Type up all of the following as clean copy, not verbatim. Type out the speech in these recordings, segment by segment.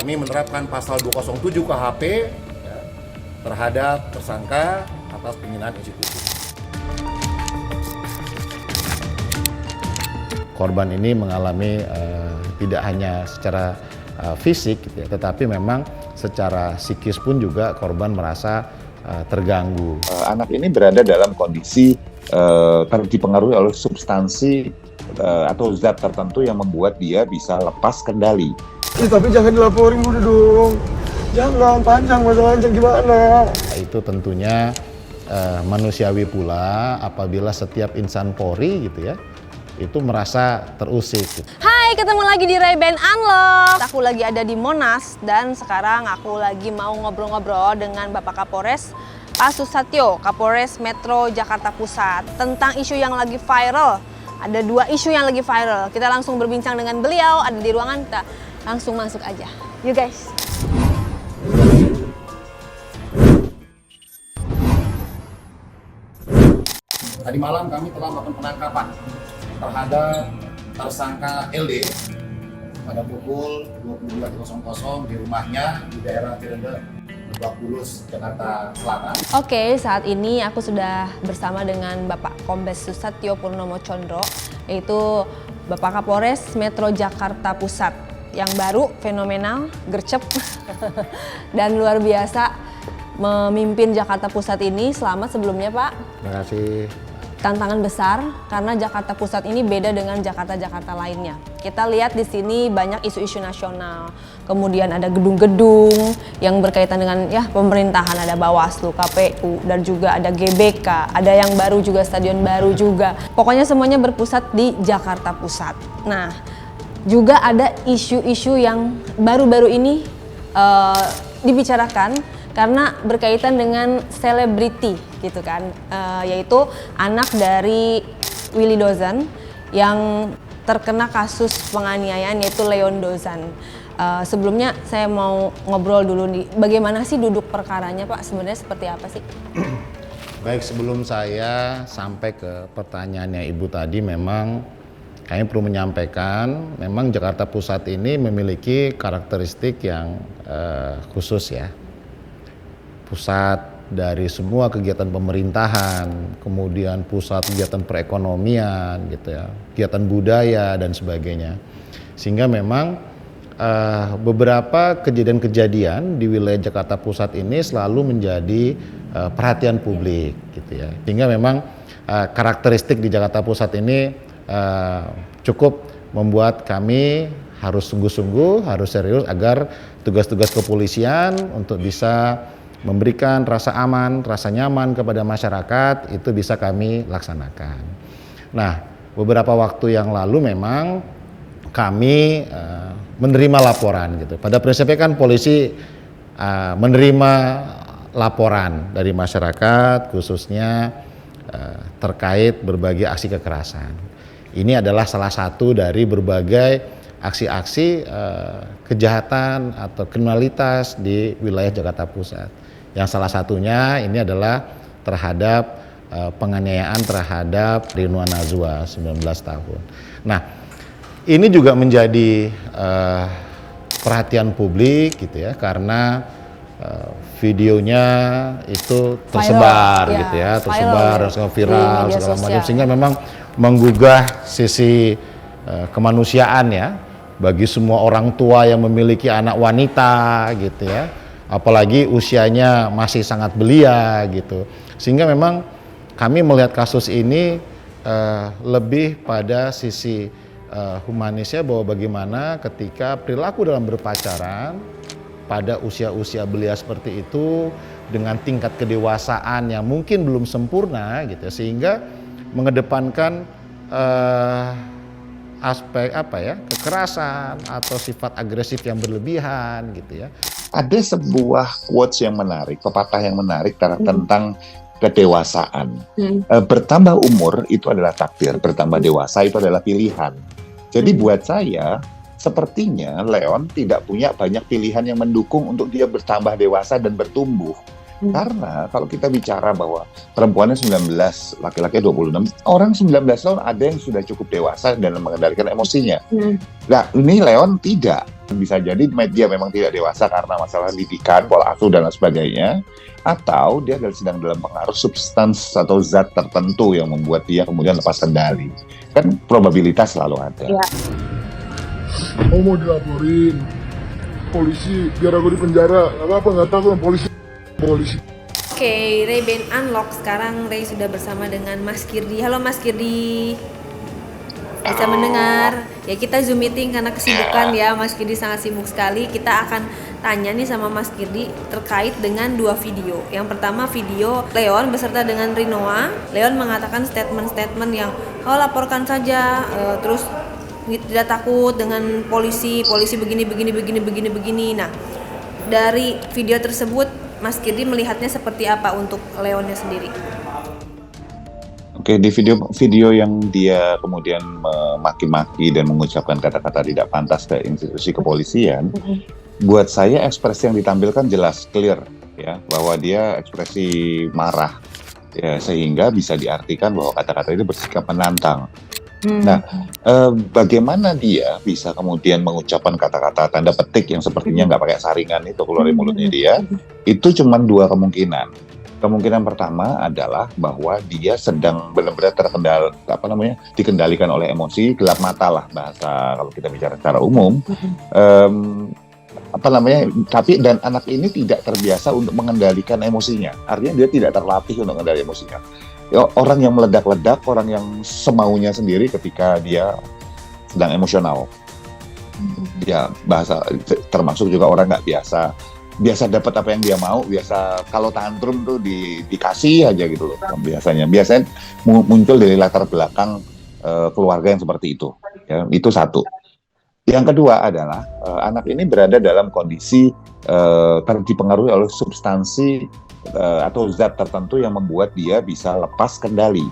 kami menerapkan pasal 207 KHP ya, terhadap tersangka atas penghinaan institusi. Korban ini mengalami tidak hanya secara fisik, gitu ya, tetapi memang secara psikis pun juga korban merasa terganggu. Anak ini berada dalam kondisi dipengaruhi oleh substansi atau zat tertentu yang membuat dia bisa lepas kendali. Tapi jangan dilaporin udah dong. Jangan panjang masalahnya gimana. Itu tentunya manusiawi pula apabila setiap insan Polri gitu ya, itu merasa terusik. Hai, ketemu lagi di Ray-Ban Unlock. Aku lagi ada di Monas dan sekarang aku lagi mau ngobrol-ngobrol dengan Bapak Kapolres Pak Susatyo, Kapolres Metro Jakarta Pusat, tentang isu yang lagi viral. Ada dua isu yang lagi viral. Kita langsung berbincang dengan beliau, ada di ruangan, kita langsung masuk aja. Yuk guys. Tadi malam kami telah melakukan penangkapan terhadap tersangka LD pada pukul 22.00 di rumahnya di daerah Cirende, Lebak Bulus, Jakarta Selatan. Oke, saat ini aku sudah bersama dengan Bapak Kombes Susatyo Purnomo Condro, yaitu Bapak Kapolres Metro Jakarta Pusat yang baru, fenomenal, gercep, dan luar biasa memimpin Jakarta Pusat ini. Selamat sebelumnya Pak. Terima kasih. Tantangan besar karena Jakarta Pusat ini beda dengan Jakarta-Jakarta lainnya. Kita lihat di sini banyak isu-isu nasional. Kemudian ada gedung-gedung yang berkaitan dengan ya pemerintahan, ada Bawaslu, KPU, dan juga ada GBK, ada yang baru juga, stadion baru juga. Pokoknya semuanya berpusat di Jakarta Pusat. Nah, juga ada isu-isu yang baru-baru ini dibicarakan karena berkaitan dengan selebriti gitu kan, yaitu anak dari Willy Dozan yang terkena kasus penganiayaan, yaitu Leon Dozan. Sebelumnya saya mau ngobrol dulu nih, bagaimana sih duduk perkaranya Pak, sebenarnya seperti apa sih? Baik, sebelum saya sampai ke pertanyaannya Ibu tadi, memang kami perlu menyampaikan memang Jakarta Pusat ini memiliki karakteristik yang khusus ya. Pusat dari semua kegiatan pemerintahan, kemudian pusat kegiatan perekonomian gitu ya, kegiatan budaya dan sebagainya. Sehingga memang beberapa kejadian-kejadian di wilayah Jakarta Pusat ini selalu menjadi perhatian publik gitu ya. Sehingga memang karakteristik di Jakarta Pusat ini cukup membuat kami harus sungguh-sungguh, harus serius agar tugas-tugas kepolisian untuk bisa memberikan rasa aman, rasa nyaman kepada masyarakat itu bisa kami laksanakan. Nah, beberapa waktu yang lalu memang kami menerima laporan gitu. Pada prinsipnya kan polisi menerima laporan dari masyarakat khususnya terkait berbagai aksi kekerasan. Ini adalah salah satu dari berbagai aksi-aksi kejahatan atau kriminalitas di wilayah Jakarta Pusat. Yang salah satunya ini adalah terhadap penganiayaan terhadap Rinwa Nazwa 19 tahun. Nah, ini juga menjadi perhatian publik gitu ya, karena videonya itu tersebar gitu ya, tersebar, viral segala macam, sehingga memang menggugah sisi kemanusiaan ya bagi semua orang tua yang memiliki anak wanita gitu ya, apalagi usianya masih sangat belia gitu. Sehingga memang kami melihat kasus ini lebih pada sisi humanisnya, bahwa bagaimana ketika perilaku dalam berpacaran pada usia-usia belia seperti itu dengan tingkat kedewasaan yang mungkin belum sempurna gitu, sehingga mengedepankan aspek kekerasan atau sifat agresif yang berlebihan gitu ya. Ada sebuah quotes yang menarik, pepatah yang menarik tentang kedewasaan. Bertambah umur itu adalah takdir, bertambah dewasa itu adalah pilihan. Jadi buat saya, sepertinya Leon tidak punya banyak pilihan yang mendukung untuk dia bertambah dewasa dan bertumbuh. Karena kalau kita bicara bahwa perempuannya 19, laki-laki 26, orang 19 tahun ada yang sudah cukup dewasa dalam mengendalikan emosinya. Nah, ini Leon tidak. Bisa jadi dia memang tidak dewasa karena masalah didikan, pola asuh dan lain sebagainya, atau dia sedang dalam pengaruh substans atau zat tertentu yang membuat dia kemudian lepas kendali. Kan probabilitas selalu ada. Iya. Aku mau dilaporin polisi biar aku di penjara. Gak apa-apa, nggak takut polisi. Oke, Ray Band Unlock. Sekarang Ray sudah bersama dengan Mas Kirdi. Halo Mas Kirdi. Bisa mendengar? Ya kita Zoom meeting karena kesibukan ya. Mas Kirdi sangat sibuk sekali. Kita akan tanya nih sama Mas Kirdi terkait dengan 2 video. Yang pertama video Leon beserta dengan Rinoa. Leon mengatakan statement-statement yang laporkan saja, terus tidak takut dengan polisi begini. Nah, dari video tersebut Mas Kirdi melihatnya seperti apa untuk Leonnya sendiri? Oke, di video yang dia kemudian memaki-maki dan mengucapkan kata-kata tidak pantas ke institusi kepolisian, buat saya ekspresi yang ditampilkan jelas, clear, ya, bahwa dia ekspresi marah, ya, sehingga bisa diartikan bahwa kata-kata itu bersikap menantang. Nah, bagaimana dia bisa kemudian mengucapkan kata-kata tanda petik yang sepertinya nggak pakai saringan itu keluar dari mulutnya dia? Itu cuma 2 kemungkinan. Kemungkinan pertama adalah bahwa dia sedang benar-benar dikendalikan oleh emosi, gelap mata lah bahasa kalau kita bicara secara umum. Tapi dan anak ini tidak terbiasa untuk mengendalikan emosinya. Artinya dia tidak terlatih untuk mengendalikan emosinya. Orang yang meledak-ledak, orang yang semaunya sendiri ketika dia sedang emosional. Ya, bahasa termasuk juga orang nggak biasa dapat apa yang dia mau, biasa kalau tantrum tuh dikasih aja gitu loh. Biasanya muncul dari latar belakang keluarga yang seperti itu. Ya, itu satu. Yang kedua adalah anak ini berada dalam kondisi dipengaruhi oleh substansi atau zat tertentu yang membuat dia bisa lepas kendali.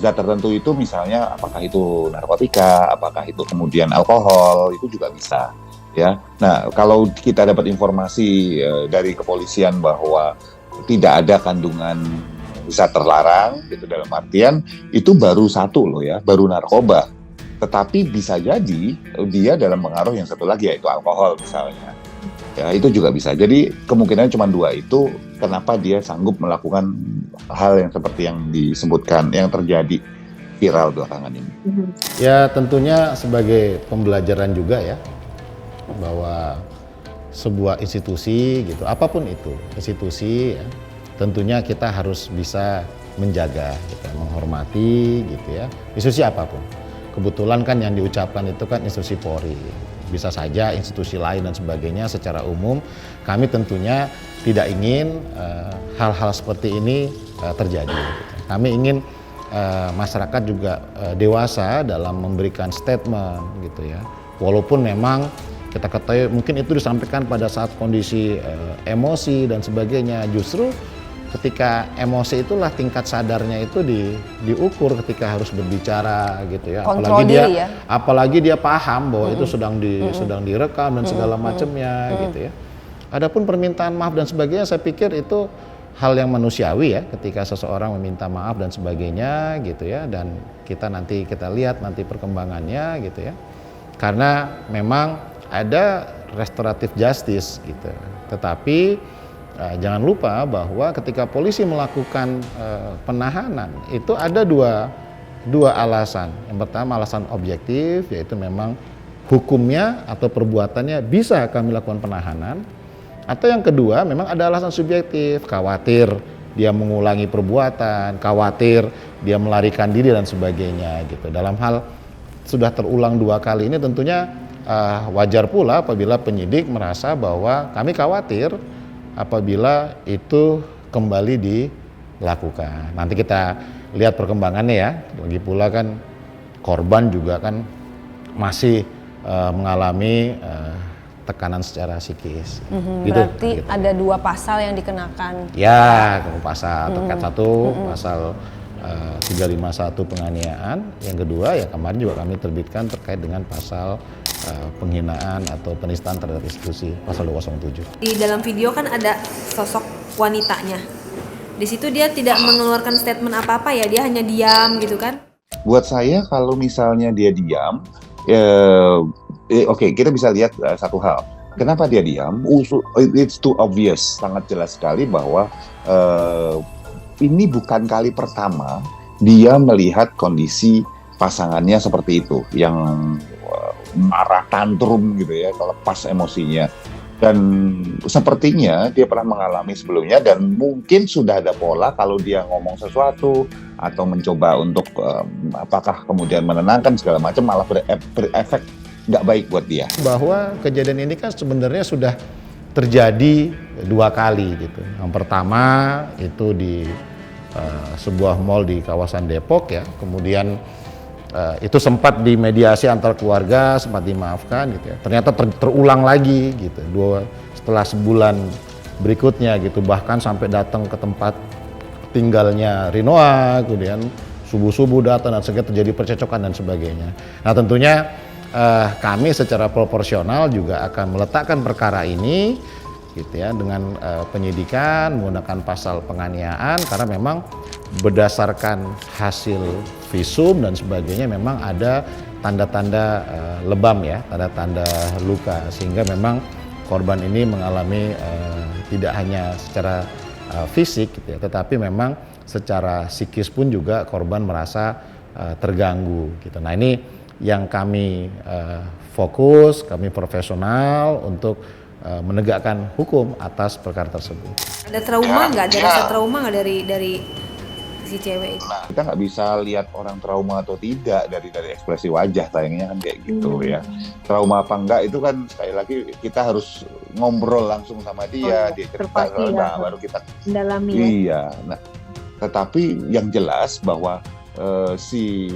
Zat tertentu itu misalnya apakah itu narkotika, apakah itu kemudian alkohol, itu juga bisa. Ya, nah kalau kita dapat informasi dari kepolisian bahwa tidak ada kandungan zat terlarang, gitu dalam artian itu baru satu loh ya, baru narkoba. Tetapi bisa jadi dia dalam pengaruh yang satu lagi yaitu alkohol misalnya. Ya itu juga bisa. Jadi kemungkinannya cuma 2 itu. Kenapa dia sanggup melakukan hal yang seperti yang disebutkan, yang terjadi viral belakangan ini? Ya tentunya sebagai pembelajaran juga ya, bahwa sebuah institusi gitu, apapun itu institusi ya, tentunya kita harus bisa menjaga, gitu, menghormati gitu ya, institusi apapun. Kebetulan kan yang diucapkan itu kan institusi Polri, bisa saja institusi lain dan sebagainya. Secara umum kami tentunya tidak ingin hal-hal seperti ini terjadi. Gitu. Kami ingin masyarakat juga dewasa dalam memberikan statement gitu ya, walaupun memang kita ketahui mungkin itu disampaikan pada saat kondisi emosi dan sebagainya. Justru ketika emosi itulah tingkat sadarnya itu diukur ketika harus berbicara gitu ya. Apalagi dia paham bahwa itu sedang direkam dan segala macamnya gitu ya. Adapun permintaan maaf dan sebagainya, saya pikir itu hal yang manusiawi ya, ketika seseorang meminta maaf dan sebagainya gitu ya, dan kita lihat nanti perkembangannya gitu ya. Karena memang ada restoratif justice gitu. Tetapi jangan lupa bahwa ketika polisi melakukan penahanan itu ada dua alasan. Yang pertama alasan objektif, yaitu memang hukumnya atau perbuatannya bisa kami lakukan penahanan. Atau yang kedua memang ada alasan subjektif, khawatir dia mengulangi perbuatan, khawatir dia melarikan diri dan sebagainya gitu. Dalam hal sudah terulang 2 kali ini tentunya wajar pula apabila penyidik merasa bahwa kami khawatir apabila itu kembali dilakukan. Nanti kita lihat perkembangannya ya. Lagi pula kan korban juga kan masih mengalami tekanan secara psikis. Gitu. Berarti ada 2 pasal yang dikenakan. Ya, pasal terkait satu pasal 351 penganiayaan. Yang kedua ya kemarin juga kami terbitkan terkait dengan pasal penghinaan atau penistaan terhadap institusi pasal 207. Di dalam video kan ada sosok wanitanya. Di situ dia tidak mengeluarkan statement apa-apa ya, dia hanya diam gitu kan. Buat saya kalau misalnya dia diam, Oke, kita bisa lihat satu hal. Kenapa dia diam? It's too obvious, sangat jelas sekali bahwa ini bukan kali pertama dia melihat kondisi pasangannya seperti itu, yang marah tantrum gitu ya, lepas emosinya. Dan sepertinya dia pernah mengalami sebelumnya dan mungkin sudah ada pola kalau dia ngomong sesuatu atau mencoba untuk apakah kemudian menenangkan segala macam malah berefek nggak baik buat dia. Bahwa kejadian ini kan sebenarnya sudah terjadi 2 kali gitu. Yang pertama itu di sebuah mall di kawasan Depok ya, kemudian itu sempat dimediasi antar keluarga, sempat dimaafkan gitu ya. Ternyata terulang lagi gitu. Setelah sebulan berikutnya gitu, bahkan sampai datang ke tempat tinggalnya Rinoa, kemudian subuh-subuh datang dan segera terjadi percecokan dan sebagainya. Nah tentunya kami secara proporsional juga akan meletakkan perkara ini gitu ya dengan penyidikan menggunakan pasal penganiayaan karena memang berdasarkan hasil visum dan sebagainya memang ada tanda-tanda lebam ya, tanda-tanda luka sehingga memang korban ini mengalami tidak hanya secara fisik gitu ya, tetapi memang secara psikis pun juga korban merasa terganggu gitu. Nah ini yang kami fokus, kami profesional untuk menegakkan hukum atas perkara tersebut. Ada trauma nggak? Ada rasa trauma nggak dari si cewek itu? Nah, kita nggak bisa lihat orang trauma atau tidak dari ekspresi wajah, sayangnya kan kayak gitu ya. Trauma apa enggak itu kan sekali lagi kita harus ngobrol langsung sama dia, dia cerita, nah, baru kita mendalami. Iya. Nah, tetapi yang jelas bahwa si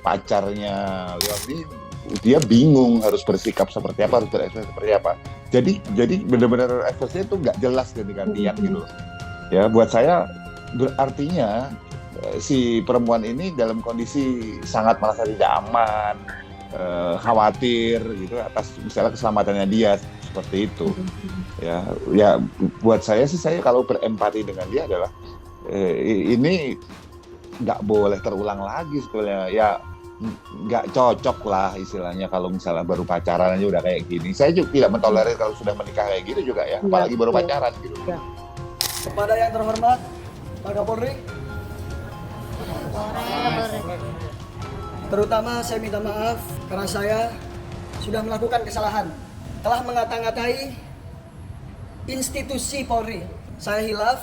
pacarnya Leon ini dia bingung harus bersikap seperti apa, harus berekspresi seperti apa. Jadi benar-benar ekspresinya itu nggak jelas ketika lihat gitu. Ya, buat saya berartinya si perempuan ini dalam kondisi sangat merasa tidak aman, khawatir gitu atas misalnya keselamatannya dia seperti itu. Ya buat saya sih, saya kalau berempati dengan dia adalah ini nggak boleh terulang lagi sebetulnya. Ya nggak cocok lah istilahnya kalau misalnya baru pacaran aja udah kayak gini. Saya juga tidak mentolerir kalau sudah menikah kayak gitu juga ya, apalagi baru pacaran gitu. Ya. Kepada yang terhormat Pak Kapolri, terutama saya minta maaf karena saya sudah melakukan kesalahan, telah mengata-ngatai institusi Polri. Saya hilaf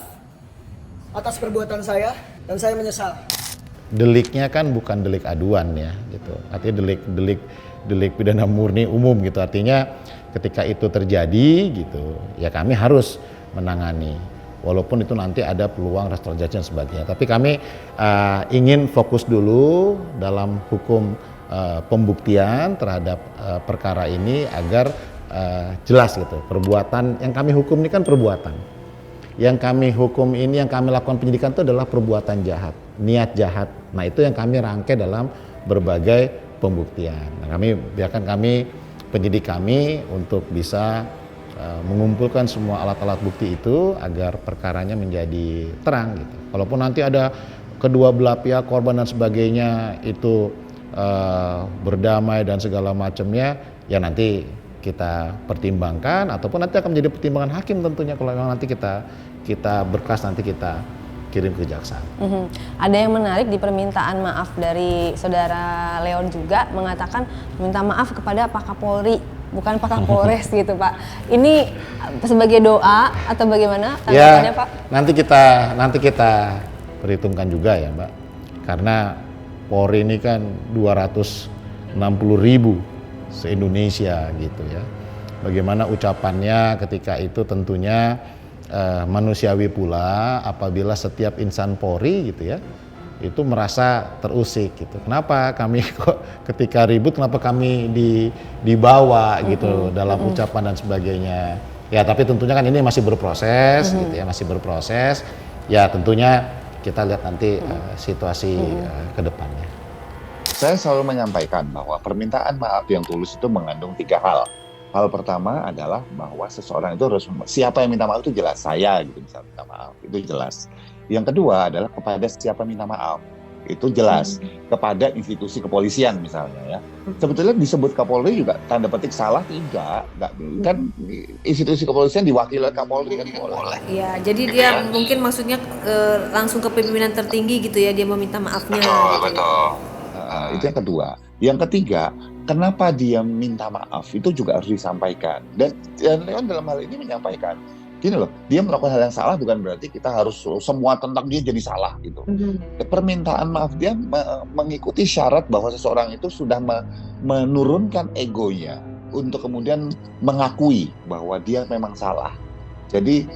atas perbuatan saya dan saya menyesal. Deliknya kan bukan delik aduan ya gitu, artinya delik pidana murni umum gitu, artinya ketika itu terjadi gitu ya kami harus menangani walaupun itu nanti ada peluang restoratif dan sebagainya, tapi kami ingin fokus dulu dalam hukum pembuktian terhadap perkara ini agar jelas gitu, perbuatan yang kami hukum ini kan perbuatan yang kami hukum ini, yang kami lakukan penyidikan itu adalah perbuatan jahat, niat jahat. Nah itu yang kami rangkai dalam berbagai pembuktian. Nah biarkan kami, penyidik kami untuk bisa mengumpulkan semua alat-alat bukti itu agar perkaranya menjadi terang gitu. Kalaupun nanti ada kedua belah pihak korban dan sebagainya itu berdamai dan segala macamnya, ya nanti kita pertimbangkan ataupun nanti akan menjadi pertimbangan hakim tentunya kalau memang nanti kita berkas nanti kita kirim ke kejaksaan. Ada yang menarik di permintaan maaf dari saudara Leon juga mengatakan minta maaf kepada Pak Kapolri, bukan Pak Kapolres gitu Pak. Ini sebagai doa atau bagaimana tanggapannya Pak? Nanti kita perhitungkan juga ya Mbak, karena Polri ini kan 260.000 se-Indonesia gitu ya. Bagaimana ucapannya ketika itu tentunya manusiawi pula apabila setiap insan Polri gitu ya itu merasa terusik gitu. Kenapa kami kok ketika ribut kenapa kami dibawa gitu dalam ucapan dan sebagainya. Ya tapi tentunya kan ini masih berproses gitu ya, masih berproses. Ya tentunya kita lihat nanti situasi ke depannya. Saya selalu menyampaikan bahwa permintaan maaf yang tulus itu mengandung 3 hal. Hal pertama adalah bahwa seseorang itu harus, siapa yang minta maaf itu jelas, saya gitu bisa minta maaf, itu jelas. Yang kedua adalah kepada siapa minta maaf. itu jelas kepada institusi kepolisian misalnya ya. Sebetulnya disebut Kapolri juga tanda petik salah tidak kan institusi kepolisian diwakili oleh Kapolri kan boleh. Iya, jadi dia mungkin maksudnya langsung ke pimpinan tertinggi gitu ya, dia meminta maafnya. Betul. Itu yang kedua. Yang ketiga, kenapa dia minta maaf itu juga harus disampaikan. Dan Leon dalam hal ini menyampaikan, gini loh, dia melakukan hal yang salah bukan berarti kita harus semua tentang dia jadi salah gitu. Permintaan maaf dia mengikuti syarat bahwa seseorang itu sudah menurunkan egonya untuk kemudian mengakui bahwa dia memang salah. Jadi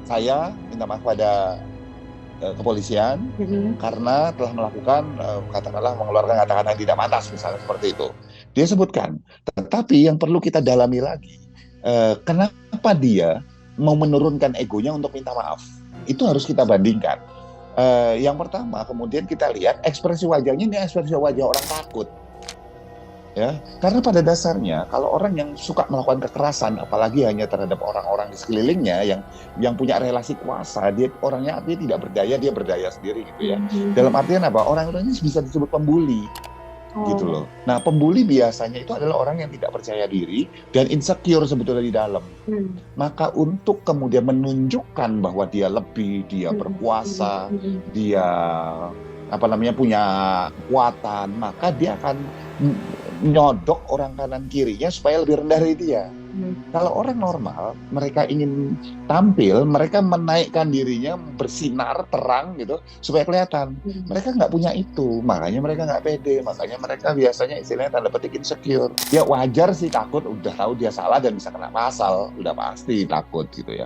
saya minta maaf pada kepolisian karena telah melakukan katakanlah mengeluarkan kata-kata yang tidak pantas misalnya seperti itu. Dia sebutkan, tetapi yang perlu kita dalami lagi, kenapa dia mau menurunkan egonya untuk minta maaf? Itu harus kita bandingkan. Yang pertama, kemudian kita lihat ekspresi wajahnya, ini ekspresi wajah orang takut. Ya, karena pada dasarnya kalau orang yang suka melakukan kekerasan, apalagi hanya terhadap orang-orang di sekelilingnya yang punya relasi kuasa, dia orangnya artinya tidak berdaya, dia berdaya sendiri gitu ya. Dalam artian apa? Orang-orang ini bisa disebut pembuli. Gitu loh. Nah, pembuli biasanya itu adalah orang yang tidak percaya diri dan insecure sebetulnya di dalam. Maka untuk kemudian menunjukkan bahwa dia lebih, dia berkuasa, dia punya kekuatan, maka dia akan nyodok orang kanan kirinya supaya lebih rendah dari dia. Kalau orang normal, mereka ingin tampil, mereka menaikkan dirinya, bersinar, terang gitu, supaya kelihatan. Mereka nggak punya itu, makanya mereka nggak pede, makanya mereka biasanya istilahnya tanda petik insecure. Ya wajar sih takut, udah tahu dia salah dan bisa kena pasal, udah pasti takut gitu ya.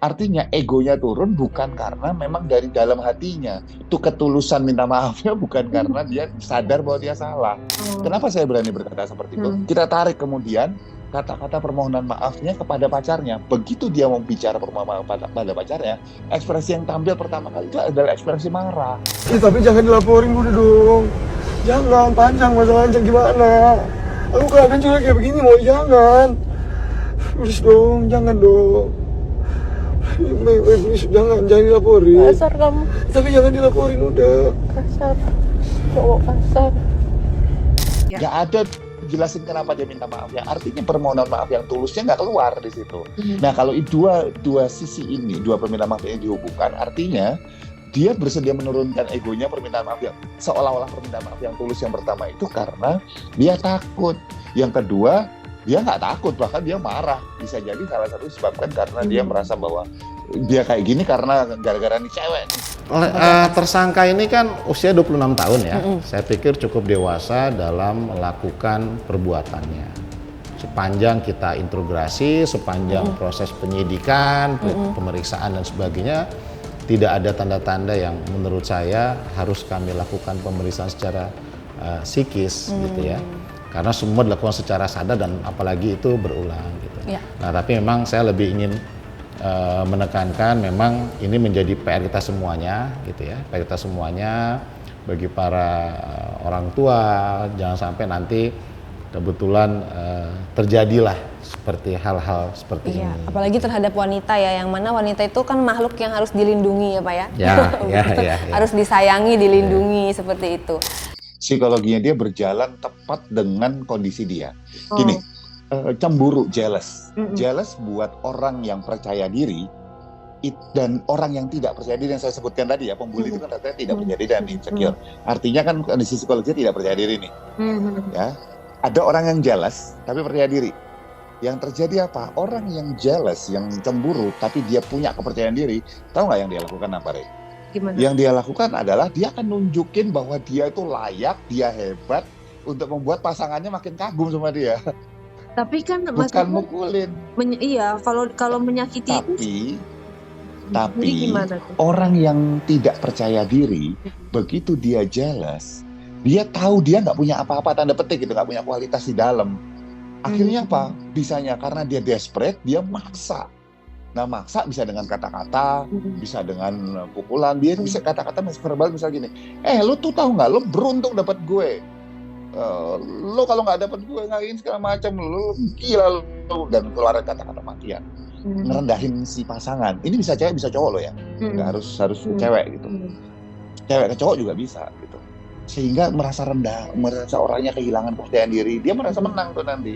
Artinya egonya turun bukan karena memang dari dalam hatinya. Itu ketulusan minta maafnya bukan karena dia sadar bahwa dia salah. Kenapa saya berani berkata seperti itu? Kita tarik kemudian kata-kata permohonan maafnya kepada pacarnya. Begitu dia mau bicara permohonan maaf pada pacarnya, ekspresi yang tampil pertama kali itu adalah ekspresi marah. Tapi jangan dilaporin udah dong. Jangan, panjang masalahnya gimana. Aku keadaan juga kayak begini, mau jangan. Please dong, jangan dong. Please, jangan dilaporin. Kasar kamu. Tapi jangan dilaporin udah. Kasar. Cowok kasar. Nggak ada jelasin kenapa dia minta maaf ya, artinya permohonan maaf yang tulusnya nggak keluar di situ. Nah kalau dua sisi ini, dua permintaan maaf ini dihubungkan, artinya dia bersedia menurunkan egonya permintaan maaf yang seolah-olah permintaan maaf yang tulus yang pertama itu karena dia takut. Yang kedua dia nggak takut, bahkan dia marah. Bisa jadi salah satu disebabkan karena dia merasa bahwa dia kayak gini karena gara-gara nih cewek. Tersangka ini kan usia 26 tahun ya. Saya pikir cukup dewasa dalam melakukan perbuatannya. Sepanjang kita interogasi, sepanjang proses penyidikan, pemeriksaan dan sebagainya, tidak ada tanda-tanda yang menurut saya harus kami lakukan pemeriksaan secara psikis gitu ya. Karena semua dilakukan secara sadar dan apalagi itu berulang gitu. Nah, tapi memang saya lebih ingin menekankan memang ini menjadi PR kita semuanya gitu ya, PR kita semuanya bagi para orang tua, jangan sampai nanti kebetulan terjadilah seperti hal-hal seperti ini. Apalagi terhadap wanita ya, yang mana wanita itu kan makhluk yang harus dilindungi ya Pak ya. Ya. Harus disayangi, dilindungi seperti itu. Psikologinya dia berjalan tepat dengan kondisi dia. Gini. Cemburu, jealous. Jealous buat orang yang percaya diri dan orang yang tidak percaya diri yang saya sebutkan tadi ya, pembuli itu kan katanya tidak percaya diri dan insecure. Artinya kan kondisi psikologisnya tidak percaya diri nih. Ya. Ada orang yang jealous tapi percaya diri. Yang terjadi apa? Orang yang jealous, yang cemburu tapi dia punya kepercayaan diri, tahu nggak yang dia lakukan apa, Rey? Gimana? Yang dia lakukan adalah dia akan nunjukin bahwa dia itu layak, dia hebat untuk membuat pasangannya makin kagum sama dia. Tapi kan bukan mukulin. Iya, kalau menyakiti tapi orang yang tidak percaya diri, begitu dia jealous, dia tahu dia nggak punya apa-apa, tanda petik gitu, nggak punya kualitas di dalam. Akhirnya apa? Bisanya karena dia desperate, dia maksa. Nah, maksa bisa dengan kata-kata, bisa dengan pukulan, dia bisa kata-kata verbal misalnya gini, lu tuh tahu nggak, lo beruntung dapat gue. Lo kalau nggak dapat gue ngapain segala macam, lo gila lo, dan keluar kata-kata makian, ngerendahin si pasangan. Ini bisa cewek bisa cowok lo ya, nggak harus cewek gitu. cewek ke cowok juga bisa gitu. Sehingga merasa rendah, merasa orangnya kehilangan kepercayaan diri, dia merasa menang tuh nanti.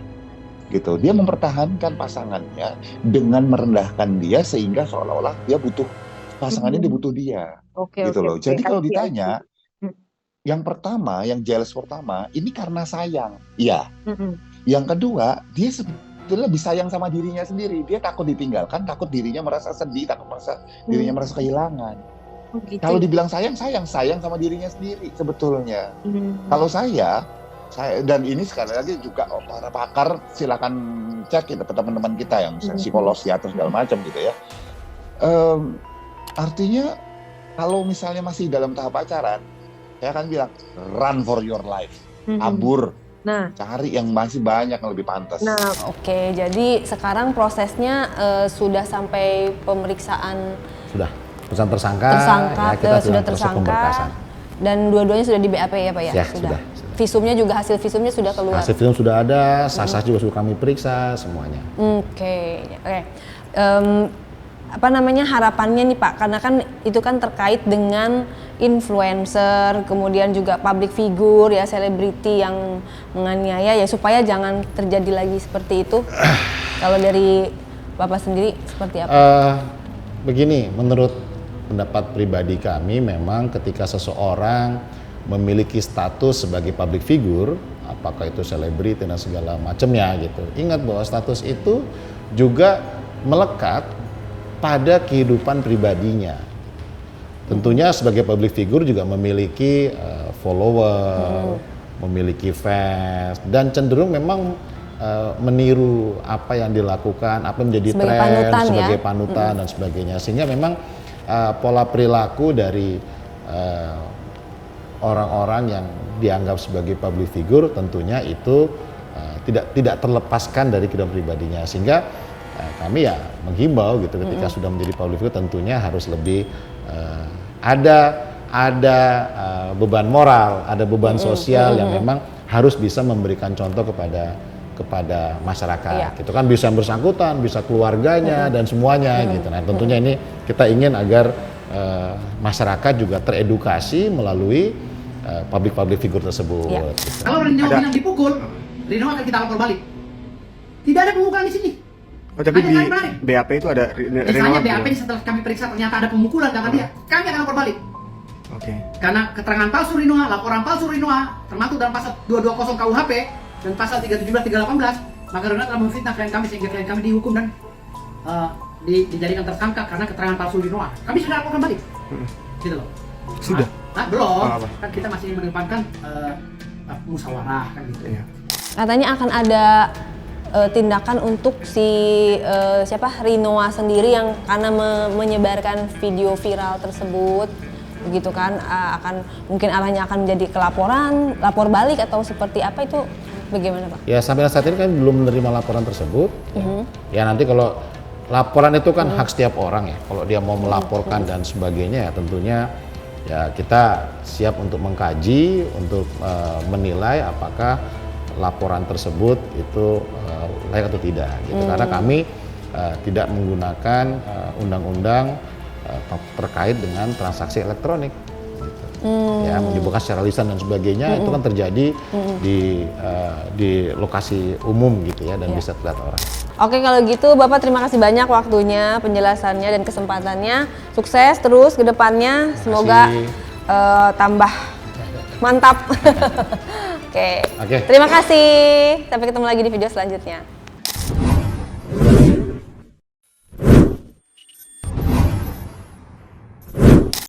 Gitu. Dia mempertahankan pasangannya dengan merendahkan dia sehingga seolah-olah dia butuh pasangannya, dia butuh dia. Gitu loh. Jadi kalau ditanya, yang pertama, yang jealous pertama, ini karena sayang. Iya. Yang kedua, dia sebetulnya lebih sayang sama dirinya sendiri. Dia takut ditinggalkan, takut dirinya merasa sedih, takut merasa dirinya merasa kehilangan. Kalau dibilang sayang sama dirinya sendiri sebetulnya. Kalau saya dan ini sekali lagi juga para pakar silakan cek ya, teman-teman kita yang psikolog atau segala macam gitu ya. Artinya kalau misalnya masih dalam tahap pacaran, saya akan bilang run for your life, kabur. Nah, cari yang masih banyak yang lebih pantas. Nah, oke. Jadi sekarang prosesnya sudah sampai pemeriksaan. Sudah. Pesan tersangka, ya, kita sudah tersangka, dan dua-duanya sudah di BAP ya Pak ya? Ya sudah. Visumnya juga, hasil visumnya sudah keluar? Hasil visum sudah ada, sah-sah juga sudah kami periksa semuanya. Oke. Apa namanya harapannya nih Pak? Karena kan itu kan terkait dengan influencer, kemudian juga public figure ya, selebriti yang menganiaya ya, supaya jangan terjadi lagi seperti itu. Kalau dari Bapak sendiri seperti apa? Begini, menurut pendapat pribadi kami, memang ketika seseorang memiliki status sebagai public figure, apakah itu selebriti dan segala macamnya gitu, ingat bahwa status itu juga melekat pada kehidupan pribadinya. Tentunya sebagai public figure juga memiliki follower, memiliki fans, dan cenderung memang meniru apa yang dilakukan, apa yang menjadi sebagai tren, panutan, sebagai panutan dan sebagainya. Sehingga memang pola perilaku dari orang-orang yang dianggap sebagai public figure tentunya itu tidak terlepaskan dari kehidupan pribadinya. Sehingga kami ya menghimbau gitu, ketika sudah menjadi public figure tentunya harus lebih ada beban moral, ada beban sosial yang memang harus bisa memberikan contoh kepada masyarakat. Itu kan bisa yang bersangkutan, bisa keluarganya dan semuanya gitu. Nah, tentunya ini kita ingin agar masyarakat juga teredukasi melalui public figure tersebut. Gitu. Kalau Rino bilang dipukul, Rino akan kita lapor balik. Tidak ada pemukulan di sini. Oh, tapi di BAP itu ada misalnya BAP setelah kami periksa ternyata ada pemukulan karena dia, kami akan lapor balik. Karena keterangan palsu Rinoa, laporan palsu Rinoa termasuk dalam pasal 220 KUHP dan pasal 317 318, maka Rinoa telah memfitnah klien kami sehingga klien kami dihukum dan dijadikan tersangka karena keterangan palsu Rinoa. Kami sudah laporkan balik. Gitu loh. Sudah? Belum. Kan kita masih mengedepankan musyawarah kan gitu. Katanya akan ada tindakan untuk si Rinoa sendiri yang karena menyebarkan video viral tersebut, begitu kan, akan mungkin arahnya akan menjadi lapor balik atau seperti apa, itu bagaimana Pak? Ya sampai saat ini kan belum menerima laporan tersebut. Ya nanti kalau laporan itu kan hak setiap orang ya, kalau dia mau melaporkan dan sebagainya ya tentunya ya kita siap untuk mengkaji, untuk menilai apakah laporan tersebut itu layak atau tidak gitu. Karena kami tidak menggunakan undang-undang terkait dengan transaksi elektronik gitu. Ya, menyebutkan secara lisan dan sebagainya itu kan terjadi di lokasi umum gitu ya, dan bisa terlihat orang. Oke, kalau gitu Bapak terima kasih banyak waktunya, penjelasannya dan kesempatannya. Sukses terus ke depannya, semoga tambah mantap. Oke. Terima kasih. Sampai ketemu lagi di video selanjutnya.